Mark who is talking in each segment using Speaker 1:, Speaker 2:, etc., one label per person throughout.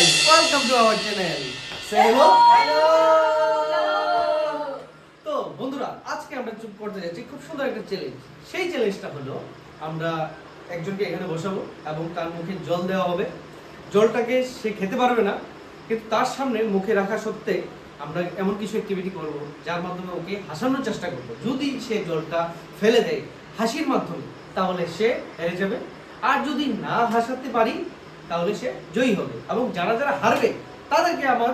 Speaker 1: guys, welcome to our channel. Say hello. তো বন্ধুরা আজকে আমরা চুপ করতে যাচ্ছি খুব সুন্দর একটা চ্যালেঞ্জ। সেই চ্যালেঞ্জটা হলো আমরা একজনকে এখানে বসাবো এবং তার মুখে জল দেওয়া হবে। জলটাকে সে খেতে পারবে না, কিন্তু তার সামনে মুখে রাখা সত্ত্বে আমরা এমন কিছু অ্যাক্টিভিটি করব যার মাধ্যমে ওকে হাসানোর চেষ্টা করব। যদি সে জলটা ফেলে দেয় হাসির মাধ্যমে তাহলে সে হেরে যাবে, আর যদি না হাসাতে পারি তাহলে সে জয়ী হবে। এবং যারা যারা হারবে তাদেরকে আমার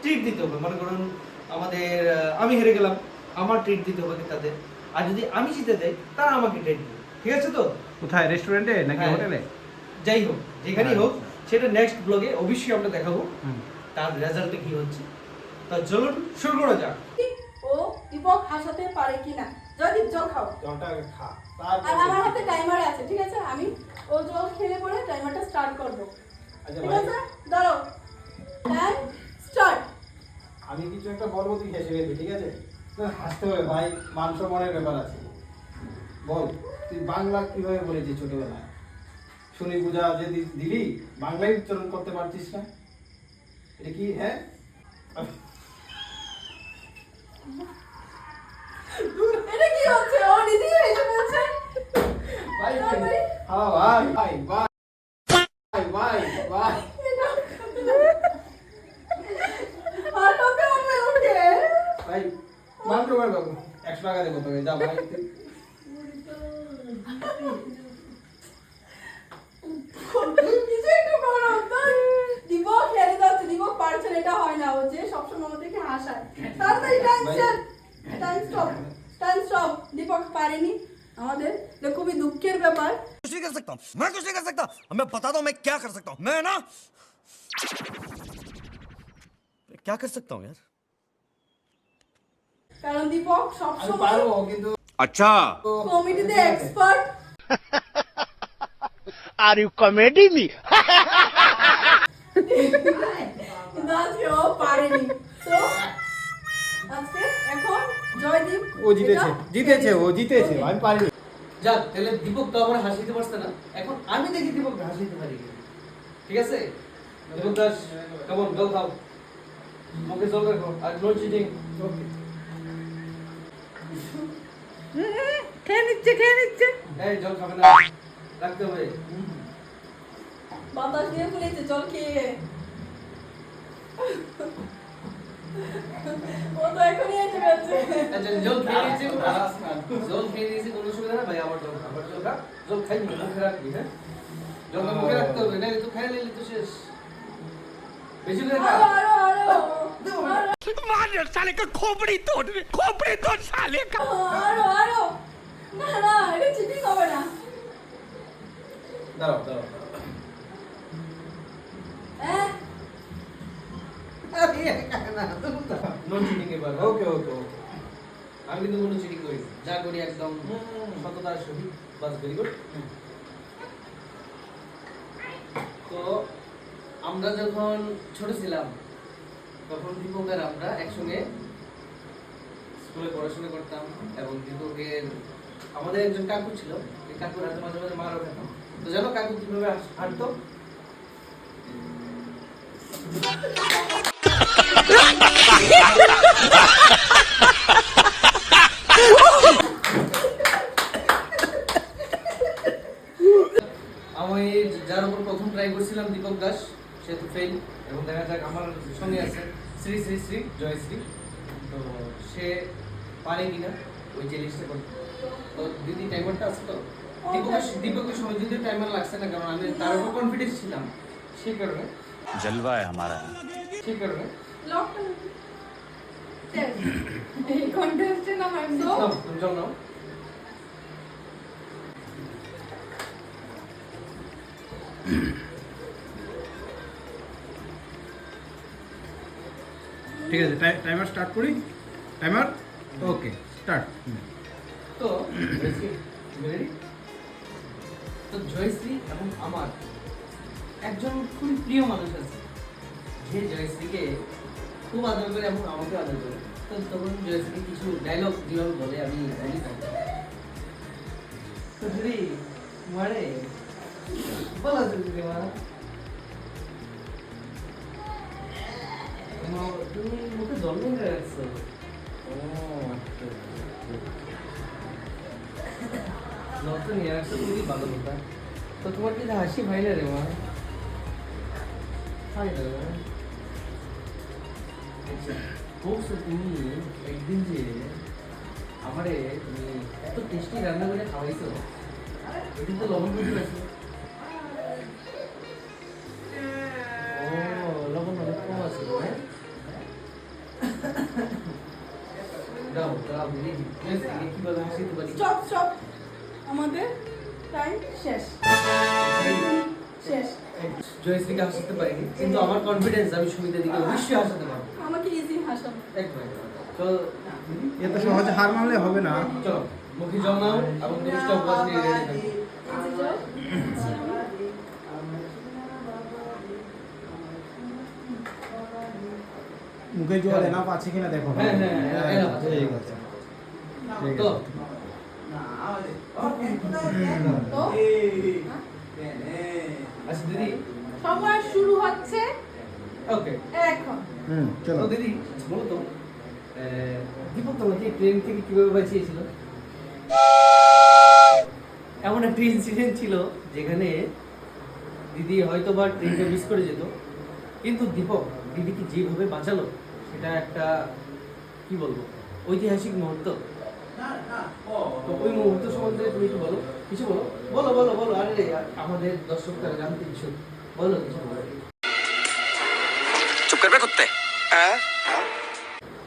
Speaker 1: ট্রিট দিতে হবে। মনে করুন আমি হেরে গেলাম, আমার ট্রিট দিতে হবে তাদের, আর যদি আমি জিতে দেয় তারা আমাকে ট্রিট দিবে। ঠিক আছে তো?
Speaker 2: কোথায়, রেস্টুরেন্টে নাকি হোটেলে?
Speaker 1: যাই হোক, যেখানেই হোক, সেটা নেক্সট ব্লগে অবশ্যই আমরা দেখাবো তার রেজাল্টে কি হচ্ছে। তো চলুন শুরু করা যাক।
Speaker 3: ও দীপক হাসাতে পারে কিনা। জয় দীপ, জল খাও।
Speaker 2: জলটা খা।
Speaker 3: আর আমার হাতে টাইমার আছে, ঠিক আছে? আমি ও জল খেলে পরে টাইমারটা স্টার্ট করব। ঠিক আছে, দাঁড়াও। Time start.
Speaker 2: আমি কিছু একটা বলবো, তুই হেসে গেবি, ঠিক আছে? তো হাসতে হবে ভাই, মান সম্মানের ব্যাপার আছে। বল, তুই বাংলা কিভাবে বলেছিস ছোটবেলায়? শুনি পূজা যে দিলি, বাংলায় উচ্চারণ করতে পারছিস না? এটা কি? হ্যাঁ,
Speaker 3: এটা কি হচ্ছে? ও নিজে এসে বলছে
Speaker 2: ভাই ভাই, হ্যাঁ ভাই ভাই ভাই ভাই ভাই।
Speaker 3: আর তোকে আমি ওকে
Speaker 2: ভাই মান সম্মান বাবু, 100 টাকা দেবো তোকে, যা ভাই।
Speaker 3: কিছু একটু করো। দীপক হেরে যাচ্ছে, দীপক পারছে না, এটা হয় না। ও যে সবসময় আমাদেরকে হাসায়। তাড়াতাড়ি time start, time stop, time stop. Deepak পারেনি আমাদের, এটা খুবই দুঃখের ব্যাপার।
Speaker 4: कुछ नहीं कर सकता हूँ, मैं कुछ नहीं कर सकता। मैं बताता हूँ मैं क्या कर सकता हूँ। मैं ना क्या कर सकता हूँ यार।
Speaker 3: কারণ দীপক
Speaker 2: আমি
Speaker 3: সবসময়
Speaker 2: পারবো, কিন্তু
Speaker 4: अच्छा
Speaker 3: কমেডিতে expert.
Speaker 5: Are you comedy me?
Speaker 3: কিন্তু আজকে ও পারেনি। তো আজকে এখন জয়দীপ
Speaker 2: ও জিতেছে, ও জিতেছে, আমি পারিনি।
Speaker 1: যাক, তাহলে দীপক তো আমার হাসিতে পারছে না, এখন আমি দেখি দীপক হাসিতে পারি কিনা। ঠিক আছে দীপক দাস, কেমন জল খাও, মুখে জল রাখো, আর নো চিটিং। ওকে,
Speaker 3: খেয়ে নিচ্ছে
Speaker 1: এই জল খাবে না, রাখতে হবে।
Speaker 3: বাতাস দিয়ে ফুলেছে জল খেয়ে। ও তো এখনই এসে গেছে।
Speaker 1: আচ্ছা, জল খেয়ে নিয়েছে, জল খেয়ে নিয়েছে, কোনো অসুবিধা না ভাই। আবার জল খা, আবার জল খা। জল খাইনি, মুখে রাখবি। হ্যাঁ, জলটা মুখে রাখতে হবে, না তো খাই নিলে তো শেষ। বেশি করে খা।
Speaker 3: আরো
Speaker 4: मार साले का खोपड़ी तोड़ साले का।
Speaker 3: আরো না, এটা চিটিং হবে না।
Speaker 2: দাঁড়াও।
Speaker 3: হ্যাঁ,
Speaker 1: নো চিটিং এবার।
Speaker 2: ওকে।
Speaker 1: আমি কিন্তু কোনো চিটিং করি না। যা করি একদম সততার সহিত। বাস, ভেরি গুড। তো আমরা যখন ছোট ছিলাম তখন দীপক আর আমরা একসঙ্গে স্কুলে পড়াশোনা করতাম, এবং দীপকের আমাদের একজন কাকু ছিল, এই কাকুর হাতে মাঝে মাঝে মারও খেতাম। তো জানো কাকু কিভাবে হাঁটতো? আমি যার উপর প্রথম ট্রাই করছিলাম দীপক দাস, সে তো ফেল। এবং দেখা যাক আমার সঙ্গে আছে শ্রী শ্রী শ্রী জয়শ্রী, তো সে পারে কিনা ওই চ্যালেঞ্জটা করতে। তো দিদি টাইমারটা আছে তো? দীপকের সময় যদি টাইমার লাগছে না, কারণ আমি তার উপর কনফিডেন্স ছিলাম, সেই কারণে
Speaker 4: जलवा है हमारा।
Speaker 1: সেই কারণে
Speaker 3: লকটা এই কন্টেস্টে না হয় তো
Speaker 1: নাও, তুমি জল নাও।
Speaker 2: ঠিক আছে, টাইমার স্টার্ট করি। টাইমার ওকে, স্টার্ট।
Speaker 1: তো জয়শ্রী, ready? তো জয়শ্রী এবং আমার একজন খুবই প্রিয় মানুষ আছে, যে জয়শ্রীকে খুব আদর করে এবং আমাকে আদর করে। তো তখন জয়শ্রী কিছু ডায়লগ যেভাবে বলে আমি বলি তখন। তো দিদি মারে বলা দিদি মা তুমি মুখে জল নিয়ে রাখছো। ও নতুন নিয়ে রাখছো, খুবই ভালো কথা। তো তোমার কি হাসি ভাই না রে মা? হাই রে মা। বলছো তুমি একদিন যে আমারে তুমি এত টেস্টি রান্না করে খাওয়াইছো, এদিন তো লবণ বেশি আছে। ও লবণ অনেক কম আছে, হ্যাঁ? দাও দাও দেখি কিভাবে হাসিতে পারি।
Speaker 3: স্টপ স্টপ, আমাদের টাইম শেষ শেষ।
Speaker 1: জয়শ্রীকে হাসাতে পারিনি, কিন্তু আমার কনফিডেন্স আমি সুমিতা দিকে অবশ্যই হাসাতে পারবো।
Speaker 3: আমাকে ইজি হাসাবো।
Speaker 1: একবার তো
Speaker 2: এত সহজে হার মানলে হবে না।
Speaker 1: চলো মুখে জল নাও এবং জিনিসটা উপবাস নিয়ে রেডি থাকো।
Speaker 2: মুখে জল এনাফ আছে কিনা দেখো।
Speaker 1: হ্যাঁ, হ্যাঁ, হ্যাঁ, enough আছে।
Speaker 2: ঠিক আছে ঠিক
Speaker 1: তো
Speaker 2: আছে।
Speaker 3: তো
Speaker 1: আচ্ছা দিদি,
Speaker 3: সময় শুরু হচ্ছে
Speaker 1: ওকে।
Speaker 3: এখন।
Speaker 2: চলো
Speaker 1: তো দিদি বলো তো, দীপক তোমাকে ট্রেন থেকে কিভাবে বাঁচিয়েছিল? এমন একটা ইনসিডেন্ট ছিল যেখানে দিদি হয়তো বা ট্রেনটা মিস করে যেত, কিন্তু দীপক দিদিকে যেভাবে বাঁচালো সেটা একটা কি বলবো ঐতিহাসিক মুহূর্ত। তো ওই মুহূর্ত সম্বন্ধে তুমি একটু বলো, কিছু বলো, বলো বলো বলো। আরে আমাদের দর্শকরা জানতে ইচ্ছুক, বলো কিছু বলো।
Speaker 4: चुप कर बे कुत्ते।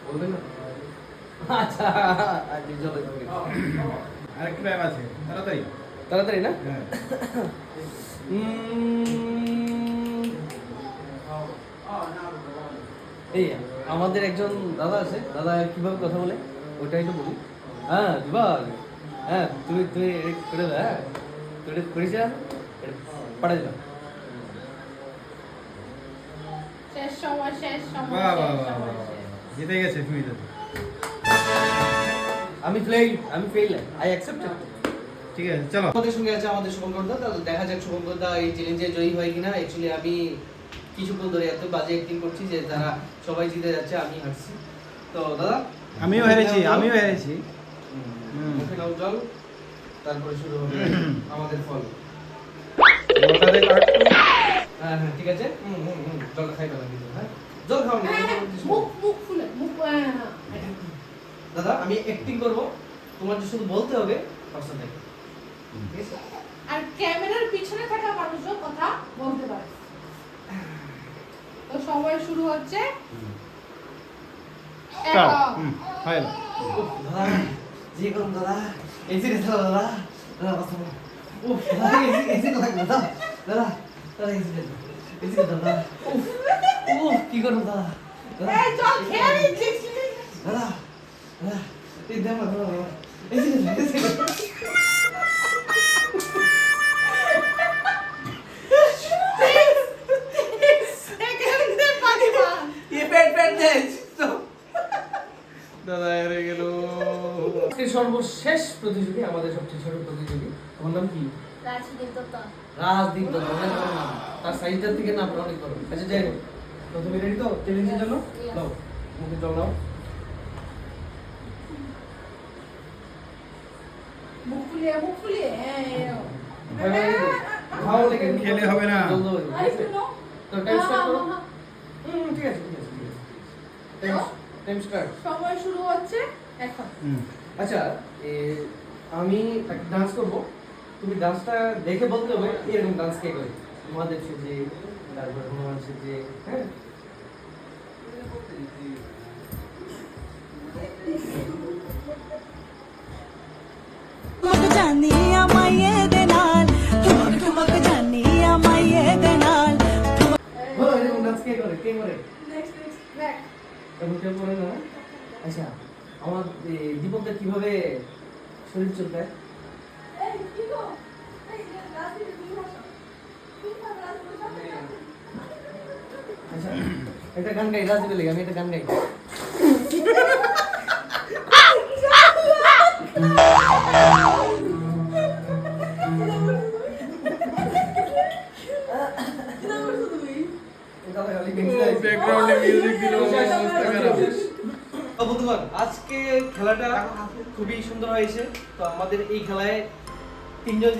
Speaker 1: বলবে না? আচ্ছা আচ্ছা চলো
Speaker 2: আরেকটা টাইম আছে, তাড়াতাড়ি।
Speaker 1: তাড়াতাড়ি না?
Speaker 2: হ্যাঁ
Speaker 1: এই আমাদের একজন দাদা আছে, দাদা কিভাবে কথা বলে ওটাই তো বলি। হ্যাঁ দিবাল, হ্যাঁ তুমি তুমি করে দাও, হ্যাঁ তুই এটা করিস না, পাঠাই দাও।
Speaker 3: শেষ সময় শেষ সময়
Speaker 2: বাহ বাহ
Speaker 3: শেষ
Speaker 2: বাহ
Speaker 3: সময়
Speaker 2: বাহ।
Speaker 3: শেষ।
Speaker 2: জিতে গেছে তুমি তো।
Speaker 1: আমি ফেল আই অ্যাকসেপ্টেড।
Speaker 2: ঠিক আছে চলো।
Speaker 1: আমাদের সঙ্গে আছে আমাদের শুভঙ্করদা, তাহলে দেখা যাক শুভঙ্করদা এই চ্যালেঞ্জে জয়ী হয় কিনা। অ্যাকচুয়ালি আমি কিছুক্ষণ ধরে এত বাজে অ্যাক্টিং করছি যে তারা সবাই জিতে যাচ্ছে, আমি হারছি। তো দাদা
Speaker 2: আমিও হেরেছি।
Speaker 1: মুখে নাও জল, তারপরে শুরু হবে আমাদের ফল।
Speaker 2: ওটাতে কাট।
Speaker 1: হ্যাঁ হ্যাঁ ঠিক আছে, জলটা খাই দাও কিন্তু, হ্যাঁ জল খাও না।
Speaker 3: মুখ মুখ খুলে মুখ
Speaker 1: দাদা আমি অ্যাক্টিং করব, তোমার যে শুধু বলতে হবে পার্সন থেকে, ঠিক আছে?
Speaker 3: আর ক্যামেরার পিছনে থাকা মানুষও কথা বলতে পারে। তো সময় শুরু হচ্ছে এখন।
Speaker 2: হয়
Speaker 1: দাদা যে করুন দাদা, এসে গেছে দাদা, দাদা কথা বলো। উফ দাদা এসে কথা দাদা, দাদা দাদা এসে দাদা। উফ কি করুন দাদা, দাদা
Speaker 3: এই চল খেয়ে নিচ্ছিস।
Speaker 1: দাদা দাদা এই দেখ না দাদা, এসে গেছে।
Speaker 2: দাদা হেরে গেল।
Speaker 1: সর্বশেষ প্রতিযোগী, আমাদের সবচেয়ে ছোট প্রতিযোগী, তোমার নাম কি? রাজদীপ দত্ত। অনেক বড় নাম, তার সাইজটার থেকে নাম অনেক বড়। আচ্ছা যাই হোক, তো তুমি রেডি তো চ্যালেঞ্জের জন্য? নাও মুখে জল নাও।
Speaker 3: মুখ ফুলিয়ে
Speaker 1: খাও লেগে
Speaker 2: খেলে হবে না।
Speaker 1: জল দাও,
Speaker 3: আরে
Speaker 1: ঠিক আছে?
Speaker 3: শুনো
Speaker 1: তো টাইম স্টার্ট করো। ঠিক আছে ঠিক আছে টাইম স্টার্ট।
Speaker 3: সময় শুরু হচ্ছে এখন।
Speaker 1: আচ্ছা আমি একটা ডান্স করব, তুমি ডান্সটা দেখে বলতে হবে এরকম ডান্স কে করে। মহাদেব সেজে, তারপর হনুমান সেজে, হ্যাঁ
Speaker 5: ਠੁਮਕ ਜਾਨੀ ਆ ਮਾਈਏ ਦੇ ਨਾਲ ਠੁਮਕ ਠੁਮਕ ਜਾਨੀ ਆ ਮਾਈਏ ਦੇ ਨਾਲ
Speaker 1: বলো এরকম ডান্স কে করে, কে করে?
Speaker 3: Next back.
Speaker 1: এমন কেউ করে না? আচ্ছা আমার দীপকটা কিভাবে শরীর চলবে?
Speaker 3: এই কি গো, এই রাজদীপ তুমি বসো, তুমি রাজদীপ বসো।
Speaker 1: আচ্ছা একটা গান গাই, রাজদীপের লেগে আমি একটা গান গাই।
Speaker 2: কলকাতা খালি
Speaker 4: ব্যাকগ্রাউন্ডে মিউজিক দিল অবস্থা খারাপ।
Speaker 1: তো বন্ধুগণ, আজকে খেলাটা খুবই সুন্দর হয়েছে। তো আমাদের এই খেলায় 3 জন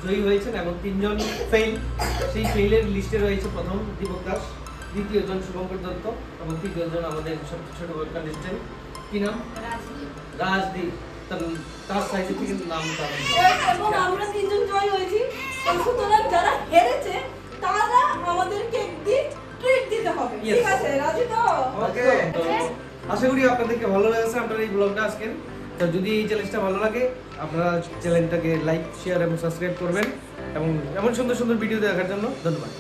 Speaker 1: জয়ী হয়েছেন এবং 3 জন ফেল। সেই ফেইলের লিস্টে রয়েছে প্রথম দীপক দাস, দ্বিতীয় জন শুভঙ্কর দত্ত এবং তৃতীয় জন আমাদের সবচেয়ে ছোট কন্টেস্টেন্ট। কি নাম? রাজদীপ। তার সাইজে থেকে নাম তার
Speaker 3: এবং আমরা 3 জন জয় হয়েছি। তো সুতরাং যারা হেরেছে তারা আমাদেরকে একটি ট্রিট দিতে হবে।
Speaker 1: Yes.
Speaker 3: ঠিক আছে, রাজি তো?
Speaker 1: ওকে। তো আশা করি আপনাদেরকে ভালো লেগেছে আপনার এই ব্লগটা আজকে। তো যদি এই চ্যালেঞ্জটা ভালো লাগে আপনারা চ্যানেলটাকে লাইক, শেয়ার এবং সাবস্ক্রাইব করবেন এবং এমন সুন্দর সুন্দর ভিডিও দেখার জন্য ধন্যবাদ।